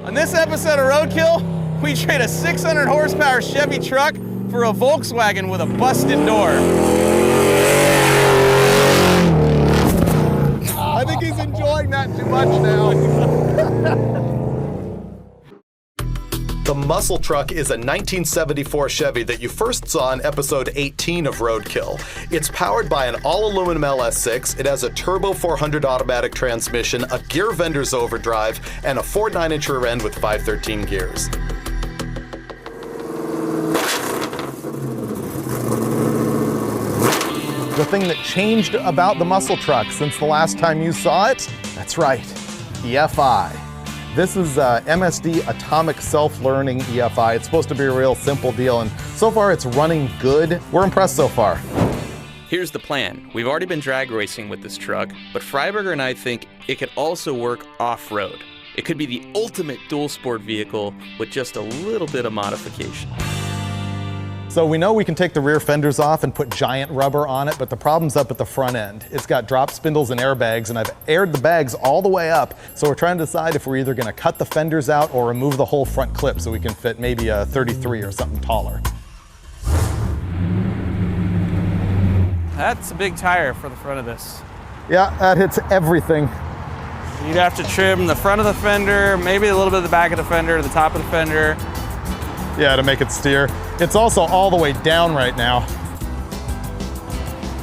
On this episode of Roadkill, we trade a 600 horsepower Chevy truck for a Volkswagen with a busted door. I think he's enjoying that too much now. The muscle truck is a 1974 Chevy that you first saw in episode 18 of Roadkill. It's powered by an all-aluminum LS6, it has a turbo 400 automatic transmission, a gear vendor's overdrive, and a Ford 9-inch rear end with 513 gears. The thing that changed about the muscle truck since the last time you saw it, that's right, EFI. This is MSD Atomic Self-Learning EFI. It's supposed to be a real simple deal, and so far it's running good. We're impressed so far. Here's the plan. We've already been drag racing with this truck, but Freiburger and I think it could also work off-road. It could be the ultimate dual sport vehicle with just a little bit of modification. So we know we can take the rear fenders off and put giant rubber on it, but the problem's up at the front end. It's got drop spindles and airbags, and I've aired the bags all the way up, so we're trying to decide if we're either gonna cut the fenders out or remove the whole front clip so we can fit maybe a 33 or something taller. That's a big tire for the front of this. Yeah, that hits everything. You'd have to trim the front of the fender, maybe a little bit of the back of the fender, the top of the fender. Yeah, to make it steer. It's also all the way down right now.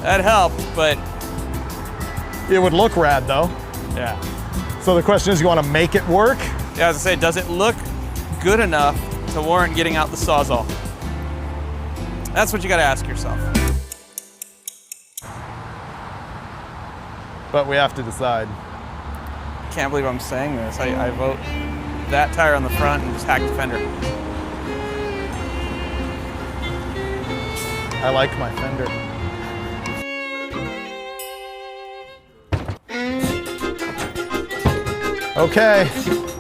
That helped, but it would look rad though. Yeah. So the question is, you want to make it work? Yeah, as I say, does it look good enough to warrant getting out the Sawzall? That's what you got to ask yourself. But we have to decide. Can't believe I'm saying this. I vote that tire on the front and just hack the fender. I like my fender. Okay,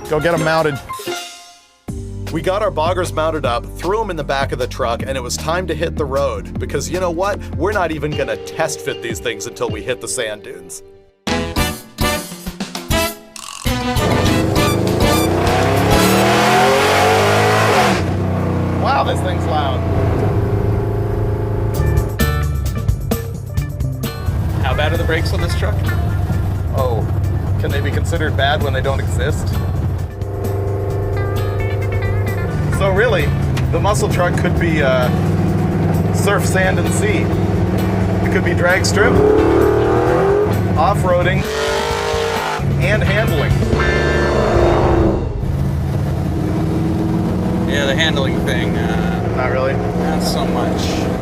go get them mounted. We got our boggers mounted up, threw them in the back of the truck, and it was time to hit the road. Because you know what? We're not even gonna test fit these things until we hit the sand dunes. Wow, this thing's loud. How bad are the brakes on this truck? Oh, can they be considered bad when they don't exist? So really, the muscle truck could be surf, sand, and sea. It could be drag strip, off-roading, and handling. Yeah, the handling thing. Not really. Not so much.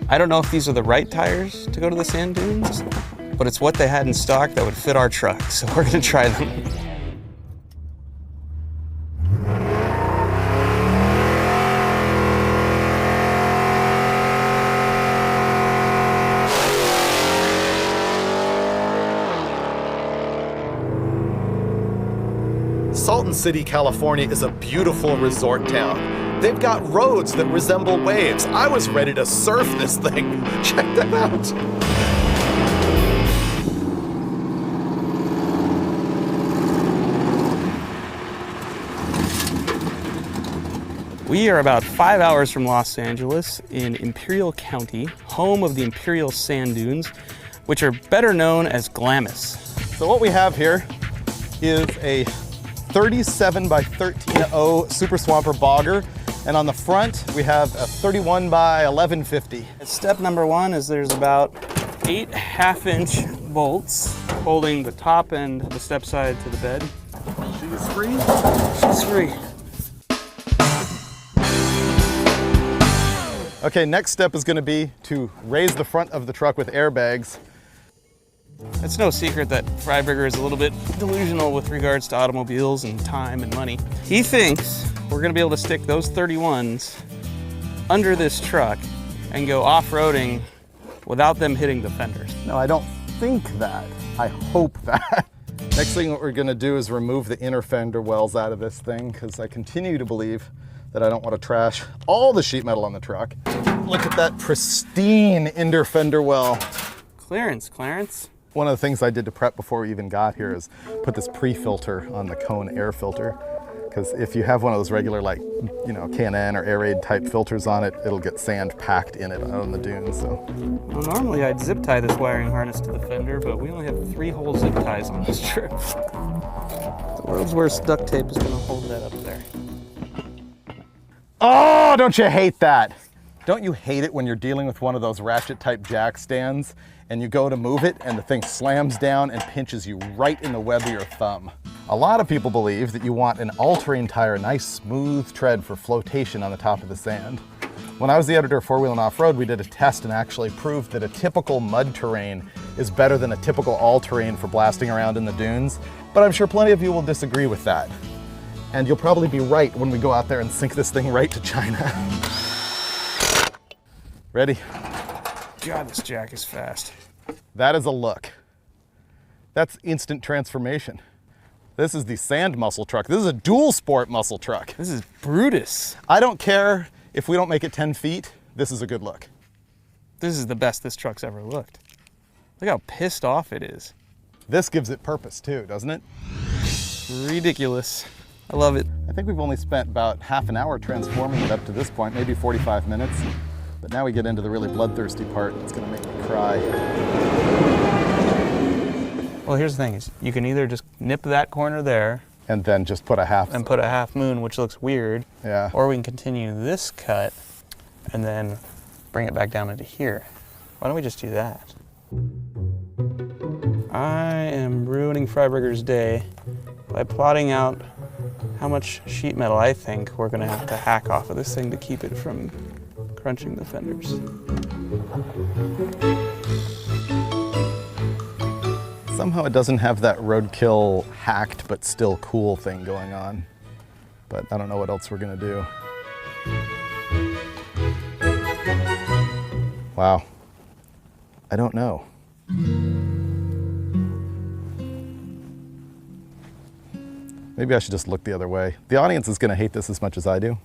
I don't know if these are the right tires to go to the sand dunes, but it's what they had in stock that would fit our truck, so we're gonna try them. Salton City, California is a beautiful resort town. They've got roads that resemble waves. I was ready to surf this thing. Check that out. We are about 5 hours from Los Angeles in Imperial County, home of the Imperial Sand Dunes, which are better known as Glamis. So what we have here is a 37 by 13.0 Super Swamper Bogger. And on the front, we have a 31 by 1150. Step number one is there's about 8 half-inch bolts holding the top end of the step side to the bed. She's free? She's free. Okay, next step is gonna be to raise the front of the truck with airbags. It's no secret that Freiburger is a little bit delusional with regards to automobiles and time and money. He thinks we're gonna be able to stick those 31s under this truck and go off-roading without them hitting the fenders. No, I don't think that. I hope that. Next thing what we're gonna do is remove the inner fender wells out of this thing, because I continue to believe that I don't want to trash all the sheet metal on the truck. Look at that pristine inner fender well. Clearance, Clarence. One of the things I did to prep before we even got here is put this pre-filter on the cone air filter. Because if you have one of those regular, like, you know, K&N or Air Raid type filters on it, it'll get sand packed in it out on the dunes, so. Well, normally I'd zip tie this wiring harness to the fender, but we only have 3 whole zip ties on this trip. The world's worst duct tape is gonna hold that up there. Oh, don't you hate that? Don't you hate it when you're dealing with one of those ratchet type jack stands and you go to move it and the thing slams down and pinches you right in the web of your thumb? A lot of people believe that you want an all-terrain tire, a nice smooth tread for flotation on the top of the sand. When I was the editor of 4-Wheel and Off-Road, we did a test and actually proved that a typical mud terrain is better than a typical all-terrain for blasting around in the dunes. But I'm sure plenty of you will disagree with that. And you'll probably be right when we go out there and sink this thing right to China. Ready? God, this jack is fast. That is a look. That's instant transformation. This is the sand muscle truck. This is a dual sport muscle truck. This is Brutus. I don't care if we don't make it 10 feet. This is a good look. This is the best this truck's ever looked. Look how pissed off it is. This gives it purpose too, doesn't it? Ridiculous. I love it. I think we've only spent about half an hour transforming it up to this point, maybe 45 minutes. But now we get into the really bloodthirsty part. It's gonna make me cry. Well, here's the thing, is you can either just nip that corner there And then just put a half. and put a half moon, which looks weird. Yeah. Or we can continue this cut and then bring it back down into here. Why don't we just do that? I am ruining Freiburger's day by plotting out how much sheet metal I think we're gonna have to hack off of this thing to keep it from crunching the fenders. Somehow it doesn't have that Roadkill hacked but still cool thing going on. But I don't know what else we're gonna do. Wow. I don't know. Maybe I should just look the other way. The audience is gonna hate this as much as I do.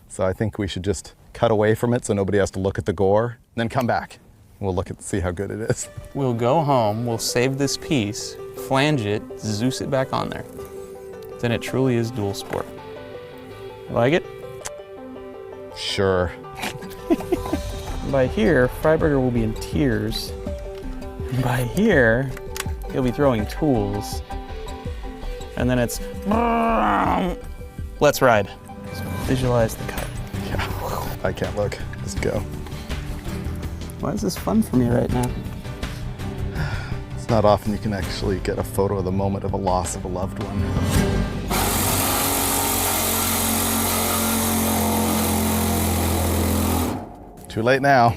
So I think we should just cut away from it so nobody has to look at the gore, and then come back. We'll look at see how good it is. We'll go home, we'll save this piece, flange it, Zeus it back on there. Then it truly is dual sport. Like it? Sure. By here, Freiburger will be in tears. And by here, he'll be throwing tools. And then it's, let's ride. Just visualize the cut. Yeah. I can't look. Just go. Why is this fun for me right now? It's not often you can actually get a photo of the moment of a loss of a loved one. Too late now.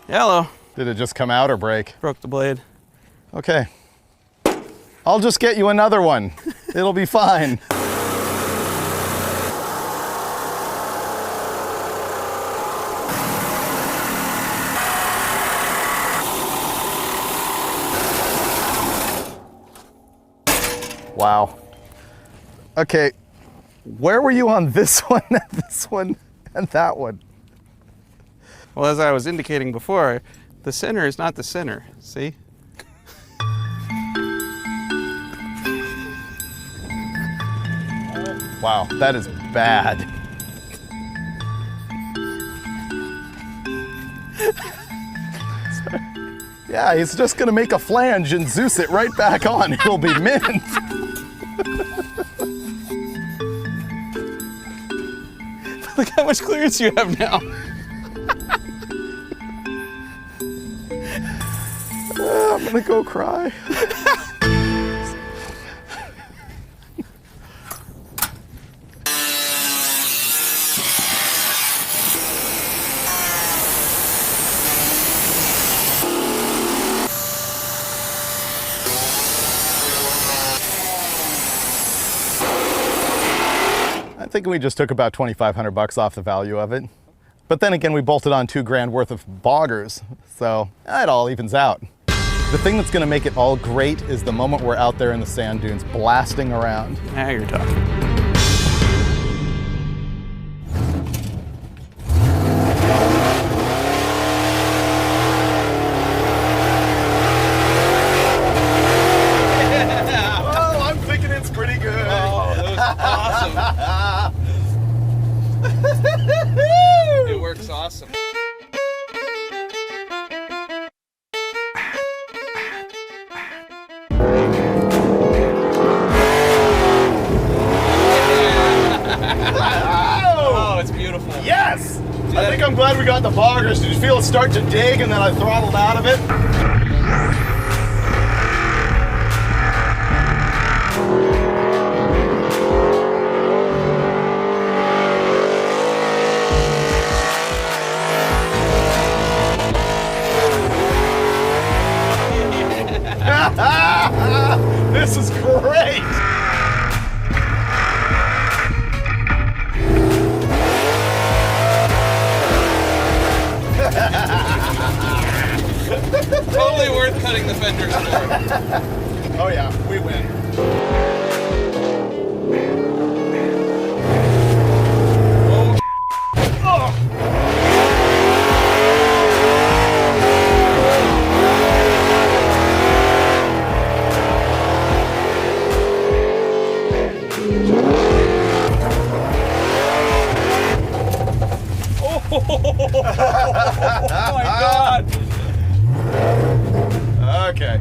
Hello. Did it just come out or break? Broke the blade. Okay. I'll just get you another one. It'll be fine. Wow. Okay, where were you on this one, this one, and that one? Well, as I was indicating before, the center is not the center, see? Wow, that is bad. Yeah, he's just gonna make a flange and Zeus it right back on. It'll be mint. Look how much clearance you have now. I'm gonna go cry. I think we just took about 2,500 bucks off the value of it. But then again, we bolted on $2,000 worth of boggers, so it all evens out. The thing that's gonna make it all great is the moment we're out there in the sand dunes blasting around. Now you're talking. awesome. Oh, it's beautiful. Yes! I think I'm glad we got the boggers. Did you feel it start to dig and then I throttled out of it? This is great! Totally worth cutting the fenders for. Oh yeah, we win. Oh my God! Okay.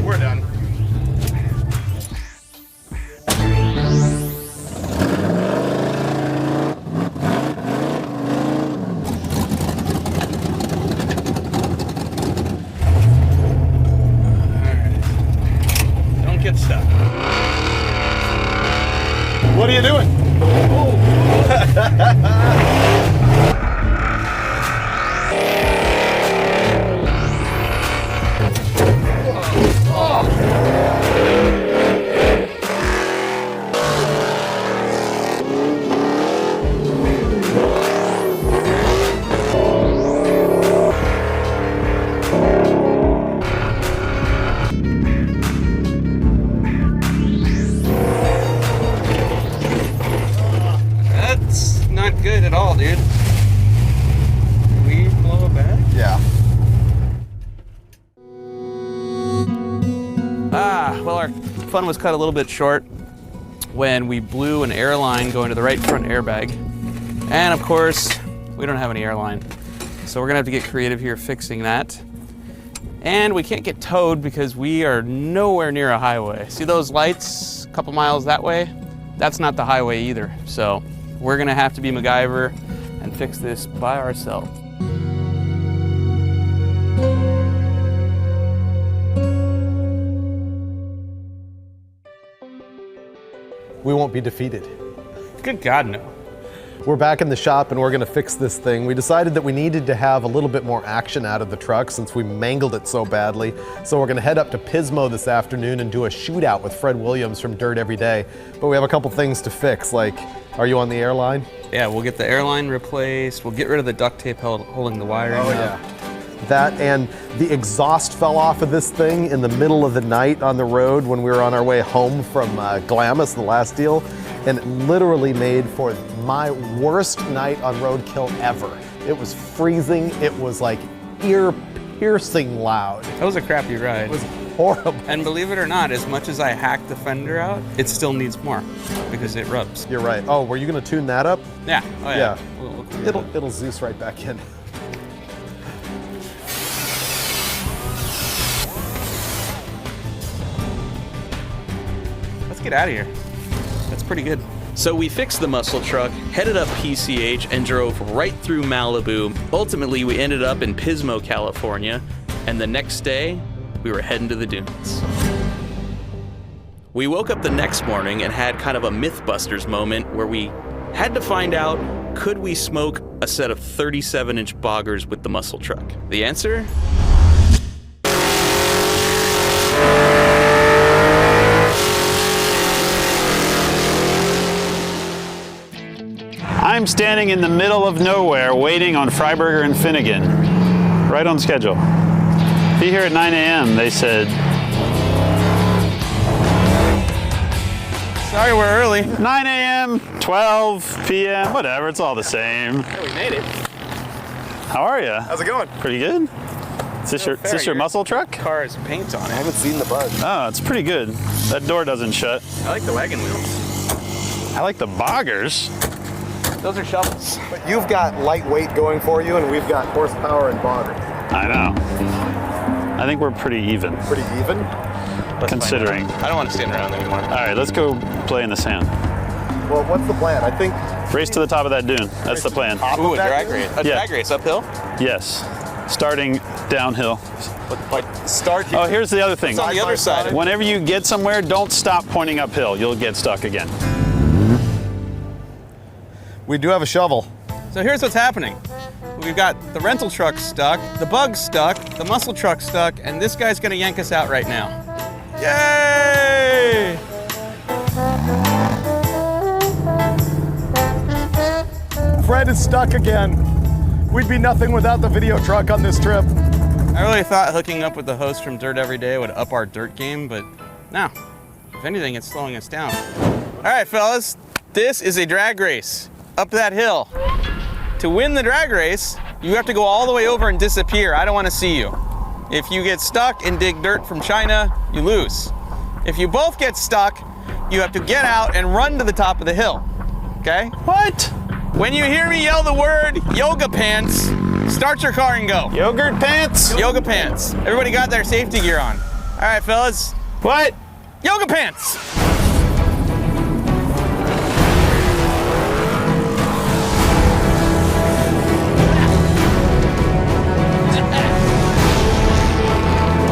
We're done. Don't get stuck. What are you doing? That's not good at all, dude. Can we blow it back? Yeah. Well, our fun was cut a little bit short when we blew an airline going to the right front airbag. And of course, we don't have any airline. So we're gonna have to get creative here fixing that. And we can't get towed because we are nowhere near a highway. See those lights a couple miles that way? That's not the highway either. So we're gonna have to be MacGyver and fix this by ourselves. We won't be defeated. Good God, no. We're back in the shop and we're gonna fix this thing. We decided that we needed to have a little bit more action out of the truck since we mangled it so badly. So we're gonna head up to Pismo this afternoon and do a shootout with Fred Williams from Dirt Every Day. But we have a couple things to fix, like, are you on the airline? Yeah, we'll get the airline replaced. We'll get rid of the duct tape holding the wiring up. That and the exhaust fell off of this thing in the middle of the night on the road when we were on our way home from Glamis, the last deal, and it literally made for my worst night on Roadkill ever. It was freezing, it was like ear-piercing loud. That was a crappy ride. It was horrible. And believe it or not, as much as I hacked the fender out, it still needs more because it rubs. You're right. Oh, were you gonna tune that up? Yeah. Oh, yeah. Yeah. We'll It'll Zeus right back in. Let's get out of here. That's pretty good. So we fixed the muscle truck, headed up PCH, and drove right through Malibu. Ultimately, we ended up in Pismo, California, and the next day, we were heading to the dunes. We woke up the next morning and had kind of a Mythbusters moment where we had to find out, could we smoke a set of 37-inch boggers with the muscle truck? The answer? I'm standing in the middle of nowhere waiting on Freiburger and Finnegan, right on schedule. Be here at 9 a.m., they said. Sorry, we're early. 9 a.m., 12 p.m., whatever, it's all the same. Yeah, we made it. How are you? How's it going? Pretty good? Is this your muscle truck? Car has paint on it. I haven't seen the bug. Oh, it's pretty good. That door doesn't shut. I like the wagon wheels. I like the boggers. Those are shovels. But you've got lightweight going for you, and we've got horsepower and body. I know. I think we're pretty even. Pretty even? Considering. I don't want to stand around anymore. All right, let's go play in the sand. Well, what's the plan? I think... Race to the top of that dune. That's the plan. Ooh, a drag race. A drag race uphill? Yes. Starting downhill. But start here. Oh, here's the other thing. It's on the other side. Whenever you get somewhere, don't stop pointing uphill. You'll get stuck again. We do have a shovel. So here's what's happening. We've got the rental truck stuck, the bug's stuck, the muscle truck stuck, and this guy's gonna yank us out right now. Yay! Fred is stuck again. We'd be nothing without the video truck on this trip. I really thought hooking up with the host from Dirt Every Day would up our dirt game, but no. If anything, it's slowing us down. All right, fellas, this is a drag race up that hill. To win the drag race, you have to go all the way over and disappear. I don't want to see you. If you get stuck and dig dirt from China, you lose. If you both get stuck, you have to get out and run to the top of the hill, okay? What? When you hear me yell the word yoga pants, start your car and go. Yogurt pants? Yoga pants. Everybody got their safety gear on. All right, fellas. What? Yoga pants.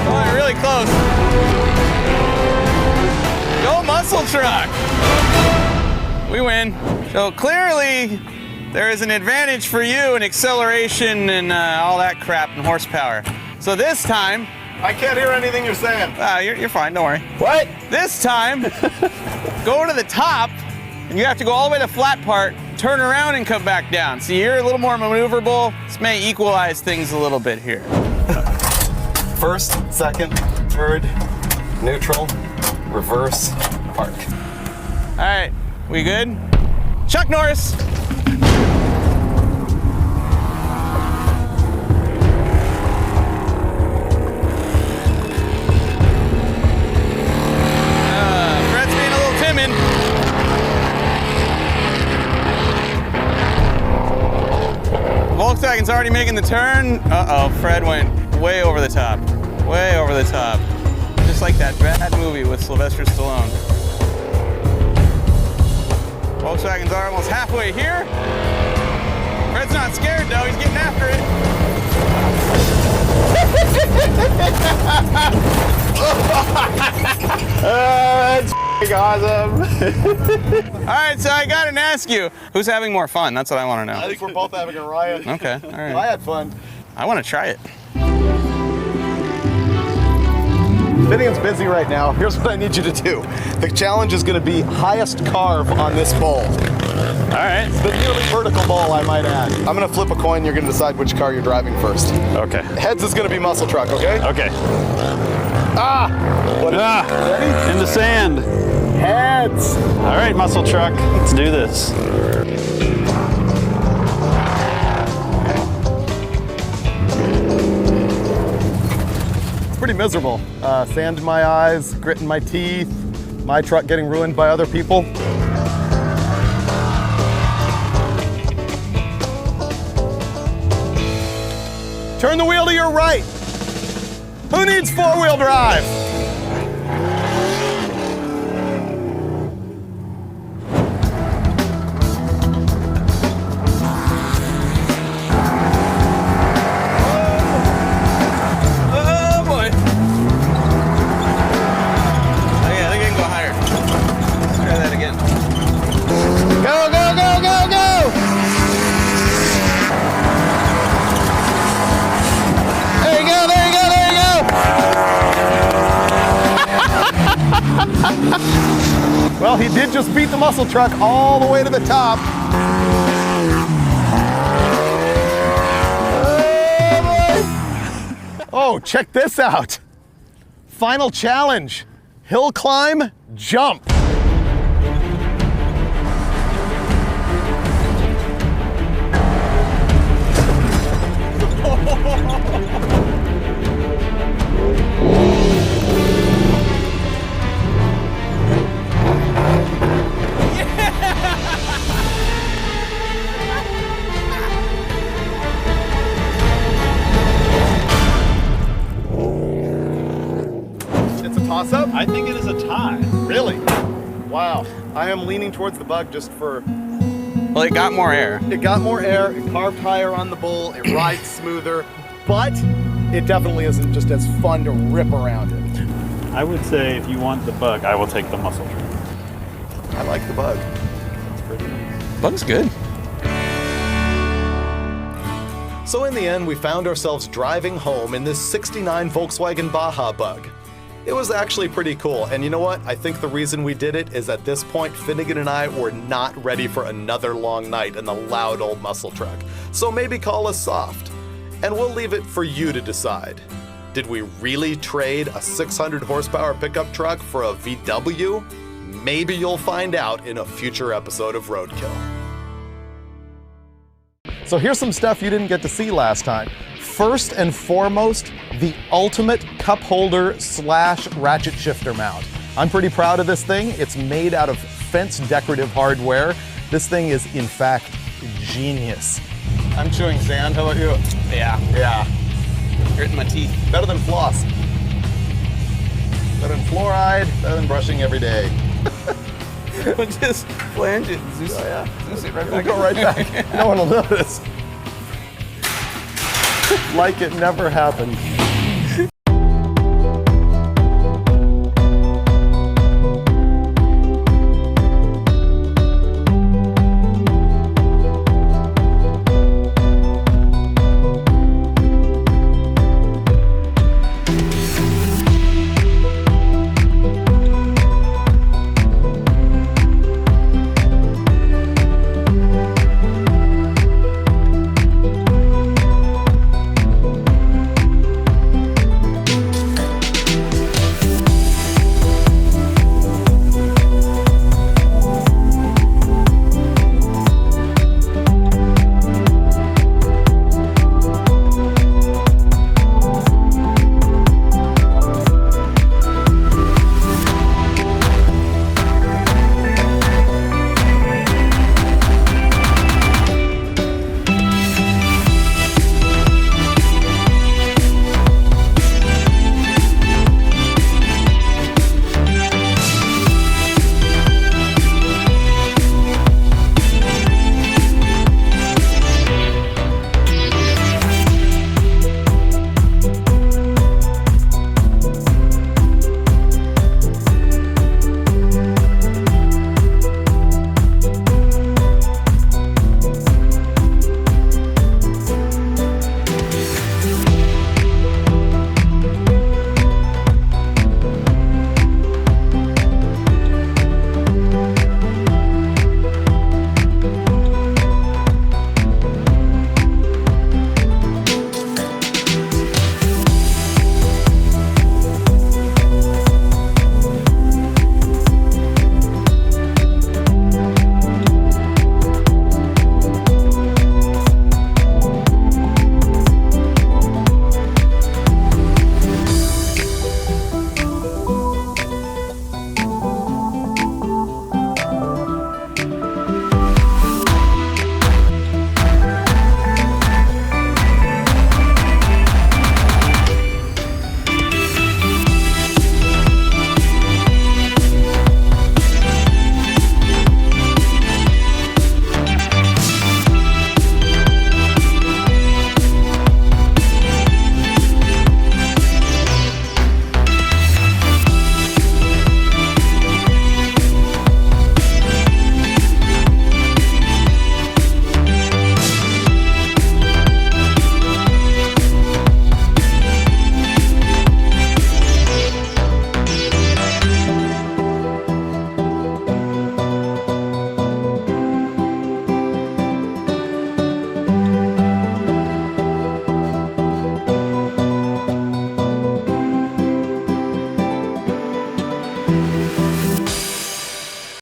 Oh, really close. Go muscle truck. We win. So clearly, there is an advantage for you in acceleration and all that crap and horsepower. So this time, I can't hear anything you're saying. you're fine, don't worry. What? This time, go to the top, and you have to go all the way to the flat part, turn around and come back down. So you're a little more maneuverable. This may equalize things a little bit here. First, second, third, neutral, reverse, park. All right, we good? Chuck Norris. Fred's being a little timid. Volkswagen's already making the turn. Uh-oh, Fred went way over the top. Way over the top. Just like that bad movie with Sylvester Stallone. Volkswagens are almost halfway here. Fred's not scared though, he's getting after it. That's awesome. All right, so I gotta ask you, who's having more fun? That's what I wanna know. I think we're both having a riot. Okay, all right. I had fun. I wanna try it. Finnegan's busy right now. Here's what I need you to do. The challenge is going to be highest carve on this bowl. All right. The nearly vertical bowl, I might add. I'm going to flip a coin. You're going to decide which car you're driving first. Okay. Heads is going to be muscle truck, okay? Okay. Ah! What is ready? In the sand. Heads! All right, muscle truck. Let's do this. Pretty miserable. Sand in my eyes, grit in my teeth, my truck getting ruined by other people. Turn the wheel to your right. Who needs four-wheel drive? Well, he did just beat the muscle truck all the way to the top. Oh, check this out. Final challenge, hill climb, jump. toss-up? I think it is a tie. Really? Wow. I am leaning towards the Bug just for... Well, it got more air. It got more air, it carved higher on the Bull, it rides smoother, but it definitely isn't just as fun to rip around it. I would say if you want the Bug, I will take the muscle truck. I like the Bug. It's pretty nice. Bug's good. So in the end, we found ourselves driving home in this 69 Volkswagen Baja Bug. It was actually pretty cool, and you know what? I think the reason we did it is at this point, Finnegan and I were not ready for another long night in the loud old muscle truck. So maybe call us soft. And we'll leave it for you to decide. Did we really trade a 600 horsepower pickup truck for a VW? Maybe you'll find out in a future episode of Roadkill. So here's some stuff you didn't get to see last time. First and foremost, the ultimate cup holder / ratchet shifter mount. I'm pretty proud of this thing. It's made out of fence decorative hardware. This thing is, in fact, genius. I'm chewing sand. How about you? Yeah. Yeah. Gritting my teeth. Better than floss. Better than fluoride. Better than brushing every day. We'll just flange it. Zeus, Zeus it right We'll back. go right back. No one will notice. Like it never happened.